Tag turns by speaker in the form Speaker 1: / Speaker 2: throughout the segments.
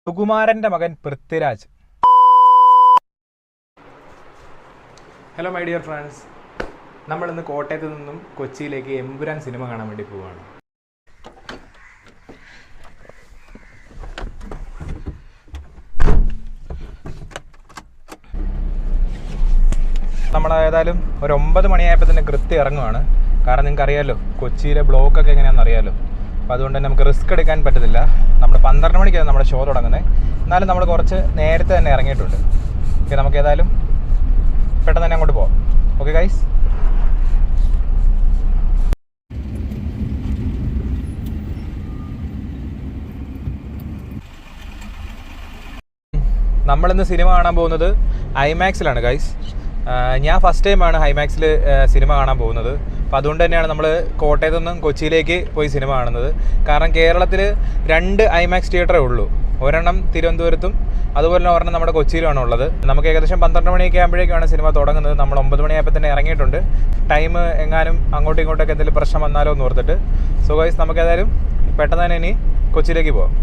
Speaker 1: സുകുമാരൻ്റെ മകൻ Prithviraj. Hello my dear friends, നമ്മളിന്ന് കോട്ടയത്ത് നിന്നും കൊച്ചിയിലേക്ക് എമ്പുരാൻ സിനിമ കാണാൻ വേണ്ടി പോവുകയാണ്. നമ്മൾ ഏതായാലും ഒരു 9 മണിയായപ്പോൾ തന്നെ കൃത്യം ഇറങ്ങുവാണ്. കാരണം നിങ്ങൾക്ക് അറിയാമല്ലോ കൊച്ചിയിലെ ബ്ലോക്കൊക്കെ എങ്ങനെയാണെന്ന് അറിയാമല്ലോ. അപ്പോൾ അതുകൊണ്ട് തന്നെ നമുക്ക് റിസ്ക് എടുക്കാൻ പറ്റത്തില്ല. നമ്മൾ 12 മണിക്കാണ് നമ്മുടെ ഷോ തുടങ്ങുന്നത്. എന്നാലും നമ്മൾ കുറച്ച് നേരത്തെ തന്നെ ഇറങ്ങിയിട്ടുണ്ട്. ഓക്കെ, നമുക്ക് ഏതായാലും പെട്ടെന്ന് തന്നെ അങ്ങോട്ട് പോകാം. ഓക്കെ ഗൈസ്, നമ്മളിന്ന് സിനിമ കാണാൻ പോകുന്നത് ഐമാക്സിലാണ് ഗൈസ്. ഞാൻ ഫസ്റ്റ് ടൈമാണ് ഐമാക്സിൽ സിനിമ കാണാൻ പോകുന്നത്. അപ്പോൾ അതുകൊണ്ട് തന്നെയാണ് നമ്മൾ കോട്ടയത്തു നിന്നും കൊച്ചിയിലേക്ക് പോയി സിനിമ കാണുന്നത്. കാരണം കേരളത്തിൽ 2 ഐമാക്സ് തിയേറ്ററേ ഉള്ളൂ. ഒരെണ്ണം തിരുവനന്തപുരത്തും അതുപോലെ തന്നെ ഒരെണ്ണം നമ്മുടെ കൊച്ചിയിലുമാണ് ഉള്ളത്. നമുക്ക് ഏകദേശം 12 മണിയൊക്കെ ആകുമ്പോഴേക്കാണ് സിനിമ തുടങ്ങുന്നത്. നമ്മൾ 9 മണിയായപ്പോൾ തന്നെ ഇറങ്ങിയിട്ടുണ്ട്. ടൈം എങ്ങാനും അങ്ങോട്ടും ഇങ്ങോട്ടൊക്കെ എന്തെങ്കിലും പ്രശ്നം വന്നാലോ എന്ന് ഓർത്തിട്ട്. സോ ഗൈസ്, നമുക്ക് ഏതായാലും പെട്ടെന്ന് തന്നെ ഇനി കൊച്ചിയിലേക്ക് പോകാം.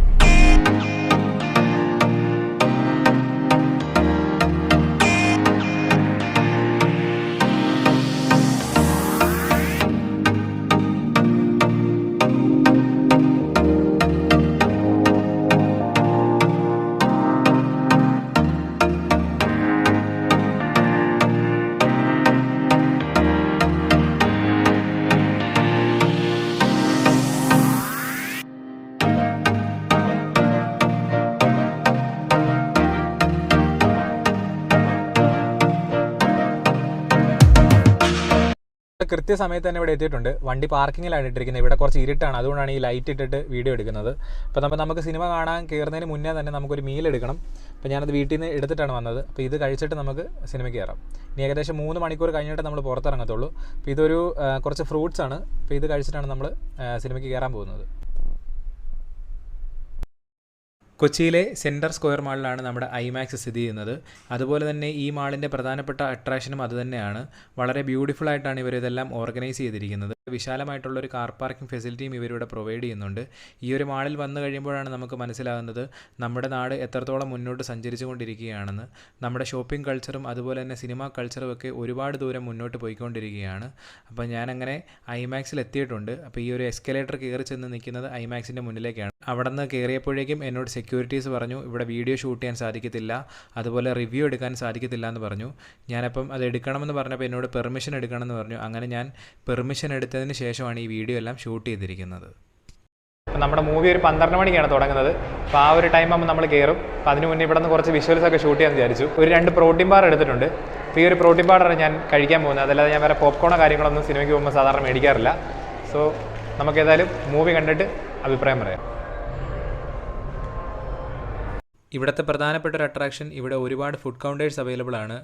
Speaker 1: കൃത്യസമയത്ത് തന്നെ ഇവിടെ എത്തിയിട്ടുണ്ട്. വണ്ടി പാർക്കിങ്ങിലാണ് ഇട്ടിരിക്കുന്നത്. ഇവിടെ കുറച്ച് ഇരുട്ടാണ്, അതുകൊണ്ടാണ് ഈ ലൈറ്റ് ഇട്ടിട്ട് വീഡിയോ എടുക്കുന്നത്. അപ്പോൾ നമുക്ക് സിനിമ കാണാൻ കയറുന്നതിന് മുന്നേ തന്നെ നമുക്കൊരു മീൽ എടുക്കണം. അപ്പോൾ ഞാനത് വീട്ടിൽ നിന്ന് എടുത്തിട്ടാണ് വന്നത്. അപ്പോൾ ഇത് കഴിച്ചിട്ട് നമുക്ക് സിനിമയ്ക്ക് കയറാം. ഇനി ഏകദേശം 3 മണിക്കൂർ കഴിഞ്ഞിട്ട് നമ്മൾ പുറത്തിറങ്ങത്തുള്ളൂ. അപ്പോൾ ഇതൊരു കുറച്ച് ഫ്രൂട്ട്സ് ആണ്. അപ്പോൾ ഇത് കഴിച്ചിട്ടാണ് നമ്മൾ സിനിമയ്ക്ക് കയറാൻ പോകുന്നത്. കൊച്ചിയിലെ സെൻട്രൽ സ്ക്വയർ മാളിലാണ് നമ്മുടെ ഐമാക്സ് സ്ഥിതി ചെയ്യുന്നത്. അതുപോലെ തന്നെ ഈ മാളിൻ്റെ പ്രധാനപ്പെട്ട അട്രാക്ഷനും അതുതന്നെയാണ്. വളരെ ബ്യൂട്ടിഫുൾ ആയിട്ടാണ് ഇവരിതെല്ലാം ഓർഗനൈസ് ചെയ്തിരിക്കുന്നത്. വിശാലമായിട്ടുള്ളൊരു കാർ പാർക്കിംഗ് ഫെസിലിറ്റിയും ഇവരിവിടെ പ്രൊവൈഡ് ചെയ്യുന്നുണ്ട്. ഈ ഒരു മാളിൽ വന്നു കഴിയുമ്പോഴാണ് നമുക്ക് മനസ്സിലാകുന്നത് നമ്മുടെ നാട് എത്രത്തോളം മുന്നോട്ട് സഞ്ചരിച്ചു കൊണ്ടിരിക്കുകയാണെന്ന്. നമ്മുടെ ഷോപ്പിംഗ് കൾച്ചറും അതുപോലെ തന്നെ സിനിമ കൾച്ചറും ഒക്കെ ഒരുപാട് ദൂരം മുന്നോട്ട് പോയിക്കൊണ്ടിരിക്കുകയാണ്. അപ്പോൾ ഞാനങ്ങനെ ഐമാക്സിൽ എത്തിയിട്ടുണ്ട്. അപ്പോൾ ഈ ഒരു എസ്കലേറ്റർ കയറി ചെന്ന് നിൽക്കുന്നത് ഐമാക്സിൻ്റെ മുന്നിലേക്കാണ്. അവിടെ നിന്ന് കയറിയപ്പോഴേക്കും എന്നോട് സെക്യൂരിറ്റീസ് പറഞ്ഞു ഇവിടെ വീഡിയോ ഷൂട്ട് ചെയ്യാൻ സാധിക്കത്തില്ല, അതുപോലെ റിവ്യൂ എടുക്കാൻ സാധിക്കത്തില്ല എന്ന് പറഞ്ഞു. ഞാനപ്പം അത് എടുക്കണമെന്ന് പറഞ്ഞപ്പോൾ എന്നോട് പെർമിഷൻ എടുക്കണമെന്ന് പറഞ്ഞു. അങ്ങനെ ഞാൻ പെർമിഷൻ എടുത്തതിന് ശേഷമാണ് ഈ വീഡിയോ എല്ലാം ഷൂട്ട് ചെയ്തിരിക്കുന്നത്. അപ്പോൾ നമ്മുടെ മൂവി ഒരു 12 മണിക്കാണ് തുടങ്ങുന്നത്. അപ്പോൾ ആ ഒരു ടൈം ആകുമ്പോൾ നമ്മൾ കയറും. അപ്പോൾ അതിന് മുന്നേ ഇവിടെ നിന്ന് കുറച്ച് വിഷ്വൽസ് ഒക്കെ ഷൂട്ട് ചെയ്യാൻ വിചാരിച്ചു. ഒരു 2 പ്രോട്ടീൻ ബാർ എടുത്തിട്ടുണ്ട്. അപ്പോൾ ഈ ഒരു പ്രോട്ടീൻ ബാറാണ് ഞാൻ കഴിക്കാൻ പോകുന്നത്. അതല്ലാതെ ഞാൻ വേറെ പോപ്കോണോ കാര്യങ്ങളൊന്നും സിനിമയ്ക്ക് പോകുമ്പോൾ സാധാരണ മേടിക്കാറില്ല. സോ നമുക്ക് ഏതായാലും മൂവി കണ്ടിട്ട് അഭിപ്രായം പറയാം. ഇവിടുത്തെ പ്രധാനപ്പെട്ട ഒരു അട്രാക്ഷൻ, ഇവിടെ ഒരുപാട് ഫുഡ് കൗണ്ടേഴ്സ് അവൈലബിൾ ആണ്.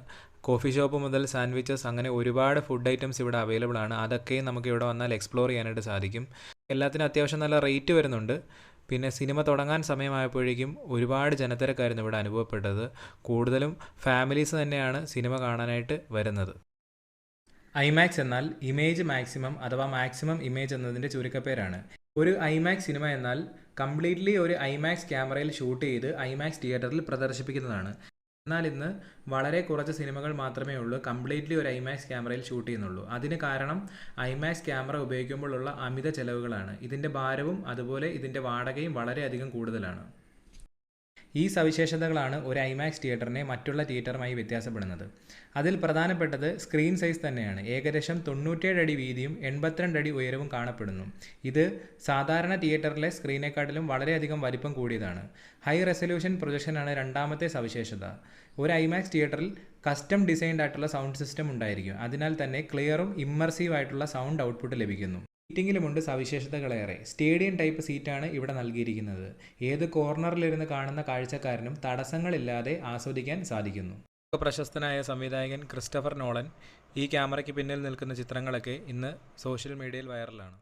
Speaker 1: കോഫി ഷോപ്പ് മുതൽ സാൻഡ്വിച്ചസ്, അങ്ങനെ ഒരുപാട് ഫുഡ് ഐറ്റംസ് ഇവിടെ അവൈലബിൾ ആണ്. അതൊക്കെ നമുക്ക് ഇവിടെ വന്നാൽ എക്സ്പ്ലോർ ചെയ്യാനായിട്ട് സാധിക്കും. എല്ലാത്തിനും അത്യാവശ്യം നല്ല റേറ്റ് വരുന്നുണ്ട്. പിന്നെ സിനിമ തുടങ്ങാൻ സമയമായപ്പോഴേക്കും ഒരുപാട് ജനത്തിരക്കായിരുന്നു ഇവിടെ അനുഭവപ്പെട്ടത്. കൂടുതലും ഫാമിലീസ് തന്നെയാണ് സിനിമ കാണാനായിട്ട് വരുന്നത്. ഐമാക്സ് എന്നാൽ ഇമേജ് മാക്സിമം അഥവാ മാക്സിമം ഇമേജ് എന്നതിൻ്റെ ചുരുക്കപ്പേരാണ്. ഒരു ഐമാക്സ് സിനിമ എന്നാൽ കംപ്ലീറ്റ്ലി ഒരു ഐമാക്സ് ക്യാമറയിൽ ഷൂട്ട് ചെയ്ത് ഐമാക്സ് തിയേറ്ററിൽ പ്രദർശിപ്പിക്കുന്നതാണ്. എന്നാൽ ഇന്ന് വളരെ കുറച്ച് സിനിമകൾ മാത്രമേ ഉള്ളൂ കംപ്ലീറ്റ്ലി ഒരു ഐമാക്സ് ക്യാമറയിൽ ഷൂട്ട് ചെയ്യുന്നുള്ളൂ. അതിന് കാരണം ഐമാക്സ് ക്യാമറ ഉപയോഗിക്കുമ്പോഴുള്ള അമിത ചെലവുകളാണ്. ഇതിൻ്റെ ഭാരവും അതുപോലെ ഇതിൻ്റെ വാടകയും വളരെയധികം കൂടുതലാണ്. ഈ സവിശേഷതകളാണ് ഒരു ഐമാക്സ് തിയേറ്ററിനെ മറ്റുള്ള തിയേറ്ററുമായി വ്യത്യാസപ്പെടുന്നത്. അതിൽ പ്രധാനപ്പെട്ടത് സ്ക്രീൻ സൈസ് തന്നെയാണ്. ഏകദേശം 97 അടി വീതിയും 82 അടി ഉയരവും കാണപ്പെടുന്നു. ഇത് സാധാരണ തിയേറ്ററിലെ സ്ക്രീനേക്കാട്ടിലും വളരെയധികം വലിപ്പം കൂടിയതാണ്. ഹൈ റെസൊല്യൂഷൻ പ്രൊജക്ഷനാണ് രണ്ടാമത്തെ സവിശേഷത. ഒരു ഐമാക്സ് തിയേറ്ററിൽ കസ്റ്റം ഡിസൈൻഡ് ആയിട്ടുള്ള സൗണ്ട് സിസ്റ്റം ഉണ്ടായിരിക്കും. അതിനാൽ തന്നെ ക്ലിയറും ഇമ്മർസീവ് ആയിട്ടുള്ള സൗണ്ട് ഔട്ട്പുട്ട് ലഭിക്കുന്നു. സീറ്റിങ്ങിലുമുണ്ട് സവിശേഷതകളേറെ. സ്റ്റേഡിയം ടൈപ്പ് സീറ്റാണ് ഇവിടെ നൽകിയിരിക്കുന്നത്. ഏത് കോർണറിലിരുന്ന് കാണുന്ന കാഴ്ചക്കാരനും തടസ്സങ്ങളില്ലാതെ ആസ്വദിക്കാൻ സാധിക്കുന്നു. പ്രശസ്തനായ സംവിധായകൻ ക്രിസ്റ്റഫർ നോളൻ ഈ ക്യാമറയ്ക്ക് പിന്നിൽ നിൽക്കുന്ന ചിത്രങ്ങളൊക്കെ ഇന്ന് സോഷ്യൽ മീഡിയയിൽ വൈറലാണ്.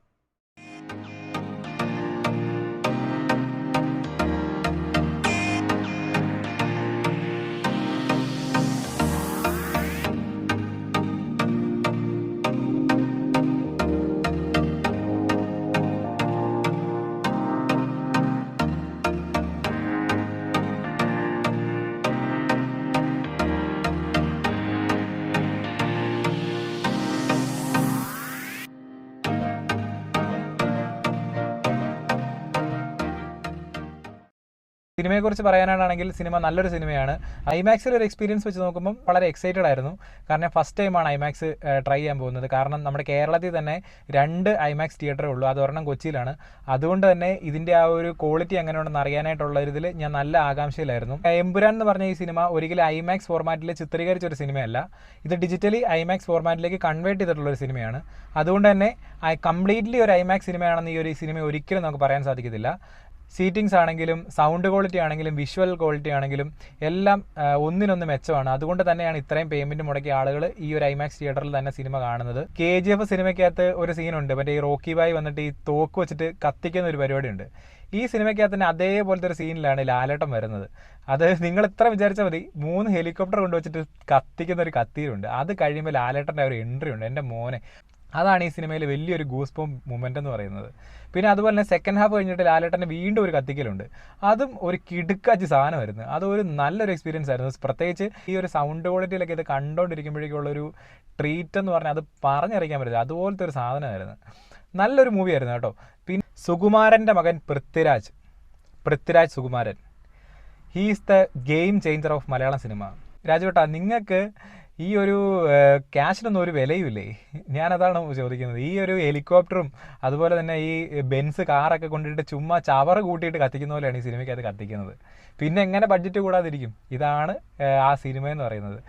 Speaker 2: സിനിമയെക്കുറിച്ച് പറയാനാണെങ്കിൽ സിനിമ നല്ലൊരു സിനിമയാണ്. ഐമാക്സിൽ ഒരു എക്സ്പീരിയൻസ് വെച്ച് നോക്കുമ്പോൾ വളരെ എക്സൈറ്റഡ് ആയിരുന്നു. കാരണം ഫസ്റ്റ് ടൈമാണ് ഐമാക്സ് ട്രൈ ചെയ്യാൻ പോകുന്നത്. കാരണം നമ്മുടെ കേരളത്തിൽ തന്നെ 2 ഐമാക്സ് തിയേറ്ററേ ഉള്ളൂ. അത് ഒരെണ്ണം കൊച്ചിയിലാണ്. അതുകൊണ്ട് തന്നെ ഇതിൻ്റെ ആ ഒരു ക്വാളിറ്റി എങ്ങനെയുണ്ടെന്ന് അറിയാനായിട്ടുള്ള ഇതിൽ ഞാൻ നല്ല ആകാംക്ഷയിലായിരുന്നു. എമ്പുരാൻ എന്ന് പറഞ്ഞ ഈ സിനിമ ഒരിക്കലും ഐമാക്സ് ഫോർമാറ്റിൽ ചിത്രീകരിച്ചൊരു സിനിമയല്ല. ഇത് ഡിജിറ്റലി ഐമാക്സ് ഫോർമാറ്റിലേക്ക് കൺവേർട്ട് ചെയ്തിട്ടുള്ളൊരു സിനിമയാണ്. അതുകൊണ്ട് തന്നെ കംപ്ലീറ്റ്ലി ഒരു ഐമാക്സ് സിനിമയാണെന്ന് ഈ ഒരു സിനിമ ഒരിക്കലും നമുക്ക് പറയാൻ സാധിക്കത്തില്ല. സീറ്റിങ്സ് ആണെങ്കിലും സൗണ്ട് ക്വാളിറ്റി ആണെങ്കിലും വിഷ്വൽ ക്വാളിറ്റി ആണെങ്കിലും എല്ലാം ഒന്നിനൊന്ന് മെച്ചമാണ്. അതുകൊണ്ട് തന്നെയാണ് ഇത്രയും പേയ്മെൻറ്റ് മുടക്കിയ ആളുകൾ ഈ ഒരു ഐമാക്സ് തിയേറ്ററിൽ തന്നെ സിനിമ കാണുന്നത്. KGF സിനിമയ്ക്കകത്ത് ഒരു സീനുണ്ട്, മറ്റേ ഈ റോക്കി ബായ് വന്നിട്ട് ഈ തോക്ക് വെച്ചിട്ട് കത്തിക്കുന്ന ഒരു പരിപാടിയുണ്ട്. ഈ സിനിമയ്ക്കകത്ത് തന്നെ അതേപോലത്തെ ഒരു സീനിലാണ് ലാലേട്ടൻ വരുന്നത്. അത് നിങ്ങൾ ഇത്ര വിചാരിച്ചാൽ മതി, 3 ഹെലികോപ്റ്റർ കൊണ്ടുവച്ചിട്ട് കത്തിക്കുന്ന ഒരു കത്തിയിലുണ്ട്. അത് കഴിയുമ്പോൾ ലാലേട്ടൻ്റെ ഒരു എൻട്രി ഉണ്ട്, എൻ്റെ മോനെ. അതാണ് ഈ സിനിമയിൽ വലിയൊരു ഗൂസ് ബംപ് മൊമെൻ്റ് എന്ന് പറയുന്നത്. പിന്നെ അതുപോലെ തന്നെ സെക്കൻഡ് ഹാഫ് കഴിഞ്ഞിട്ട് ലാലേട്ടൻ്റെ വീണ്ടും ഒരു കത്തിക്കലുണ്ട്. അതും ഒരു കിടുക്കാച്ചി സാധനമായിരുന്നു. അതൊരു നല്ലൊരു എക്സ്പീരിയൻസ് ആയിരുന്നു. പ്രത്യേകിച്ച് ഈ ഒരു സൗണ്ട് ക്വാളിറ്റിയിലൊക്കെ ഇത് കണ്ടുകൊണ്ടിരിക്കുമ്പോഴേക്കുള്ളൊരു ട്രീറ്റ് എന്ന് പറഞ്ഞാൽ അത് പറഞ്ഞറിയിക്കാൻ പറ്റില്ല. അതുപോലത്തെ ഒരു സാധനമായിരുന്നു. നല്ലൊരു മൂവിയായിരുന്നു കേട്ടോ. പിന്നെ സുകുമാരൻ്റെ മകൻ Prithviraj Sukumaran, he's the game changer of Malayalam cinema. രാജുവേട്ടാ, നിങ്ങൾക്ക് ഈ ഒരു ക്യാഷിനൊന്നും ഒരു വിലയുമില്ലേ? ഞാനതാണ് ചോദിക്കുന്നത്. ഈ ഒരു ഹെലികോപ്റ്ററും അതുപോലെ തന്നെ ഈ ബെൻസ് കാറൊക്കെ കൊണ്ടിട്ട് ചുമ്മാ ചവറ് കൂട്ടിയിട്ട് കത്തിക്കുന്ന പോലെയാണ് ഈ സിനിമയ്ക്കകത്ത് കത്തിക്കുന്നത്. പിന്നെ എങ്ങനെ ബഡ്ജറ്റ് കൂടാതിരിക്കും? ഇതാണ് ആ സിനിമ എന്ന് പറയുന്നത്.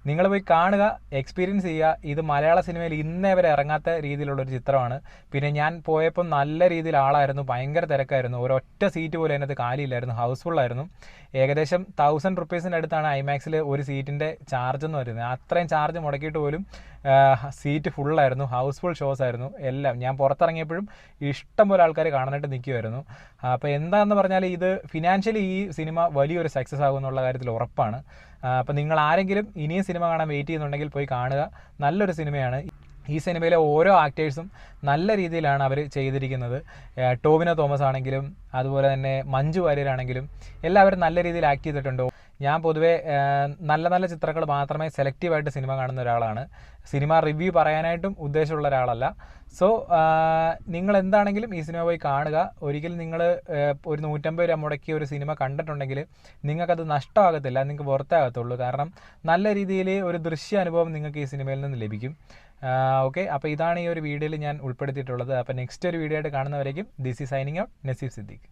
Speaker 2: നിങ്ങൾ പോയി കാണുക, എക്സ്പീരിയൻസ് ചെയ്യുക. ഇത് മലയാള സിനിമയിൽ ഇന്നേ വരെ ഇറങ്ങാത്ത രീതിയിലുള്ളൊരു ചിത്രമാണ്. പിന്നെ ഞാൻ പോയപ്പോൾ നല്ല രീതിയിൽ ആളായിരുന്നു, ഭയങ്കര തിരക്കായിരുന്നു. ഒരൊറ്റ സീറ്റ് പോലും അതിനകത്ത് കാലിയില്ലായിരുന്നു, ഹൗസ്ഫുള്ളായിരുന്നു. ഏകദേശം 1000 റുപ്പീസിൻ്റെ അടുത്താണ് ഐമാക്സിൽ ഒരു സീറ്റിൻ്റെ ചാർജ് എന്ന് പറയുന്നത്. അത്രയും ചാർജ് മുടക്കിയിട്ട് പോലും സീറ്റ് ഫുള്ളായിരുന്നു, ഹൗസ്ഫുൾ ഷോസ് ആയിരുന്നു എല്ലാം. ഞാൻ പുറത്തിറങ്ങിയപ്പോഴും ഇഷ്ടം പോലെ ആൾക്കാർ കാണാനായിട്ട് നിൽക്കുമായിരുന്നു. അപ്പോൾ എന്താണെന്ന് പറഞ്ഞാൽ ഇത് ഫിനാൻഷ്യലി ഈ സിനിമ വലിയൊരു സക്സസ് ആകുമെന്നുള്ള കാര്യത്തിൽ ഉറപ്പാണ്. അപ്പോൾ നിങ്ങൾ ആരെങ്കിലും ഇനിയും സിനിമ കാണാൻ വെയിറ്റ് ചെയ്യുന്നുണ്ടെങ്കിൽ പോയി കാണുക. നല്ലൊരു സിനിമയാണ്. ഈ സിനിമയിലെ ഓരോ ആക്ടേഴ്സും നല്ല രീതിയിലാണ് അവർ ചെയ്തിരിക്കുന്നത്. ടോവിനോ തോമസ് ആണെങ്കിലും അതുപോലെ തന്നെ മഞ്ജു വാര്യരാണെങ്കിലും എല്ലാവരും നല്ല രീതിയിൽ ആക്ട് ചെയ്തിട്ടുണ്ട്. ഞാൻ പൊതുവേ നല്ല നല്ല ചിത്രങ്ങൾ മാത്രമേ സെലക്റ്റീവായിട്ട് സിനിമ കാണുന്ന ഒരാളാണ്. സിനിമ റിവ്യൂ പറയാനായിട്ടും ഉദ്ദേശമുള്ള ഒരാളല്ല. സോ നിങ്ങൾ എന്താണെങ്കിലും ഈ സിനിമ പോയി കാണുക. ഒരിക്കലും നിങ്ങൾ ഒരു 150 രൂപ മുടക്കി ഒരു സിനിമ കണ്ടിട്ടുണ്ടെങ്കിൽ നിങ്ങൾക്കത് നഷ്ടമാകത്തില്ല, നിങ്ങൾക്ക് പുറത്താകത്തുള്ളൂ. കാരണം നല്ല രീതിയിൽ ഒരു ദൃശ്യ അനുഭവം നിങ്ങൾക്ക് ഈ സിനിമയിൽ നിന്ന് ലഭിക്കും. ഓക്കെ, അപ്പോൾ ഇതാണ് ഈ ഒരു വീഡിയോയിൽ ഞാൻ ഉൾപ്പെടുത്തിയിട്ടുള്ളത്. അപ്പോൾ നെക്സ്റ്റ് ഒരു വീഡിയോ ആയിട്ട് കാണുന്നവരേക്കും this is signing out, Naseef Siddique.